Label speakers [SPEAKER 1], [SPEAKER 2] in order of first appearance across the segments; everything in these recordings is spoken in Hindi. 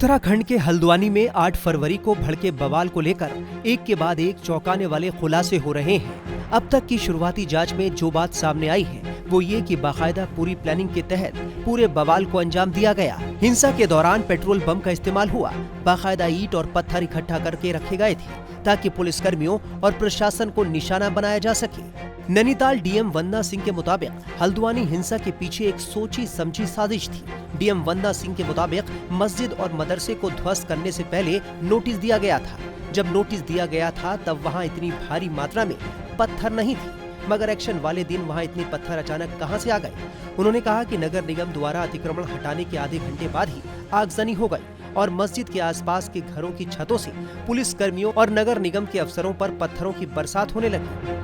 [SPEAKER 1] उत्तराखंड के हल्द्वानी में 8 फरवरी को भड़के बवाल को लेकर एक के बाद एक चौंकाने वाले खुलासे हो रहे हैं। अब तक की शुरुआती जांच में जो बात सामने आई है वो ये कि बाकायदा पूरी प्लानिंग के तहत पूरे बवाल को अंजाम दिया गया। हिंसा के दौरान पेट्रोल बम का इस्तेमाल हुआ। बाकायदा ईंट और पत्थर इकट्ठा करके रखे गए थे ताकि पुलिसकर्मियों और प्रशासन को निशाना बनाया जा सके। नैनीताल डीएम वंदना सिंह के मुताबिक हल्द्वानी हिंसा के पीछे एक सोची समझी साजिश थी। डीएम वंदना सिंह के मुताबिक मस्जिद और मदरसे को ध्वस्त करने से पहले नोटिस दिया गया था। जब नोटिस दिया गया था तब वहां इतनी भारी मात्रा में पत्थर नहीं थी, मगर एक्शन वाले दिन वहां इतने पत्थर अचानक कहां से आ गए। उन्होंने कहा कि नगर निगम द्वारा अतिक्रमण हटाने के आधे घंटे बाद ही आगजनी हो गई और मस्जिद के आसपास के घरों की छतों से पुलिस कर्मियों और नगर निगम के अफसरों पर पत्थरों की बरसात होने लगी।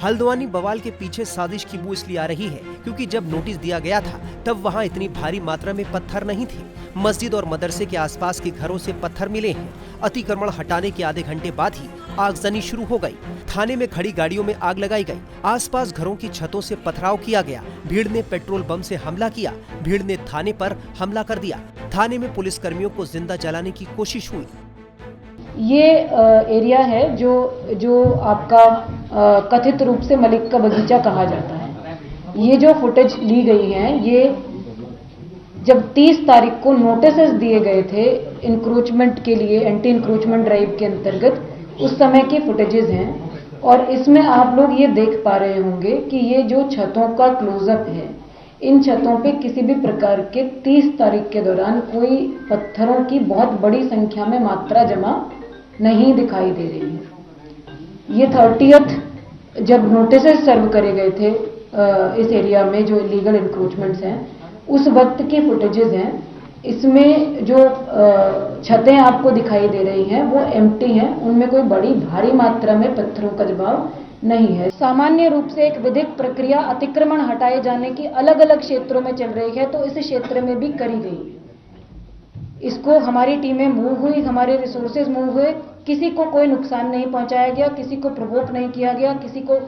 [SPEAKER 1] हल्द्वानी बवाल के पीछे साजिश की बू इसलिए आ रही है क्योंकि जब नोटिस दिया गया था तब वहां इतनी भारी मात्रा में पत्थर नहीं थे। मस्जिद और मदरसे के आसपास के घरों से पत्थर मिले हैं। अतिक्रमण हटाने के आधे घंटे बाद ही आगजनी शुरू हो गई। थाने में खड़ी गाड़ियों में आग लगाई गई। आसपास घरों की छतों से पथराव किया गया। भीड़ ने पेट्रोल बम से हमला किया। भीड़ ने थाने पर हमला कर दिया। थाने में पुलिस कर्मियों को जिंदा जलाने की कोशिश हुई।
[SPEAKER 2] ये एरिया है जो आपका कथित रूप से मलिक का बगीचा कहा जाता है। ये जो फुटेज ली गई है, ये जब 30 तारीख को नोटिसेस दिए गए थे इंक्रोचमेंट के लिए, एंटी इंक्रोचमेंट ड्राइव के अंतर्गत, उस समय की फुटेजेस हैं। और इसमें आप लोग ये देख पा रहे होंगे कि ये जो छतों का क्लोजअप है, इन छतों पे किसी भी प्रकार के 30 तारीख के दौरान कोई पत्थरों की बहुत बड़ी संख्या में मात्रा जमा नहीं दिखाई दे रही है। ये 30th जब नोटिसेस सर्व करे गए थे इस एरिया में जो इलीगल इंक्रोचमेंट्स हैं, उस वक्त की फुटेजेस हैं। इसमें जो छतें आपको दिखाई दे रही हैं वो एम्प्टी हैं, उनमें कोई बड़ी भारी मात्रा में पत्थरों का जमाव नहीं है। सामान्य रूप से एक विधिक प्रक्रिया अतिक्रमण हटाए जाने की अलग अलग क्षेत्रों में चल रही है, तो इस क्षेत्र में भी करी गई। इसको हमारी टीमें मूव हुई, हमारे रिसोर्सेज मूव हुए, किसी को कोई नुकसान नहीं पहुंचाया गया, किसी को प्रोवोक नहीं किया गया, किसी को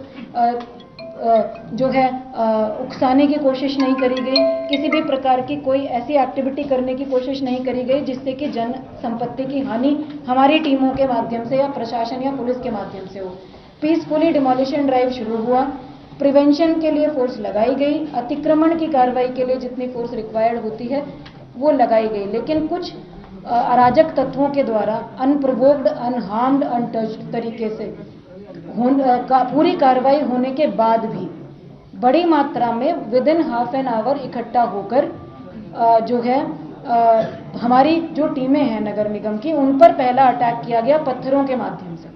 [SPEAKER 2] जो है उकसाने की कोशिश नहीं करी गई, किसी भी प्रकार की कोई ऐसी एक्टिविटी करने की कोशिश नहीं करी गई जिससे कि जन संपत्ति की हानि हमारी टीमों के माध्यम से या प्रशासन या पुलिस के माध्यम से हो। पीसफुली डिमोलिशन ड्राइव शुरू हुआ। प्रिवेंशन के लिए फोर्स लगाई गई। अतिक्रमण की कार्रवाई के लिए जितनी फोर्स रिक्वायर्ड होती है वो लगाई गई, लेकिन कुछ अराजक तत्वों के द्वारा अनप्रोवोक्ड, अनहार्म्ड, अनटच्ड तरीके से पूरी कार्रवाई होने के बाद भी बड़ी मात्रा में with in half an hour इकट्ठा होकर जो है हमारी जो टीमें हैं नगर निगम की, उन पर पहला अटैक किया गया पत्थरों के माध्यम से।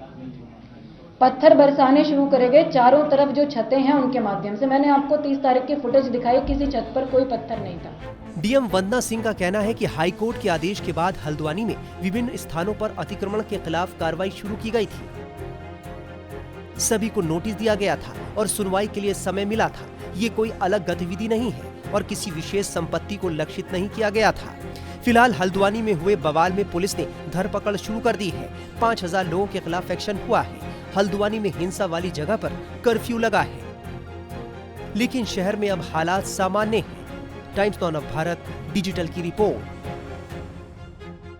[SPEAKER 2] पत्थर बरसाने शुरू करे गए चारों तरफ जो छतें हैं उनके माध्यम से। मैंने आपको 30 तारीख की फुटेज दिखाई, किसी छत पर कोई पत्थर नहीं था।
[SPEAKER 1] डीएम वंदना सिंह का कहना है कि हाई कोर्ट के आदेश के बाद हल्द्वानी में विभिन्न स्थानों पर अतिक्रमण के खिलाफ कार्रवाई शुरू की गई थी। सभी को नोटिस दिया गया था और सुनवाई के लिए समय मिला था। ये कोई अलग गतिविधि नहीं है और किसी विशेष संपत्ति को लक्षित नहीं किया गया था। फिलहाल हल्द्वानी में हुए बवाल में पुलिस ने धरपकड़ शुरू कर दी है। 5000 लोगों के खिलाफ एक्शन हुआ है। हल्द्वानी में हिंसा वाली जगह पर कर्फ्यू लगा है, लेकिन शहर में अब हालात सामान्य हैं। Times now of Bharat digital की रिपोर्ट।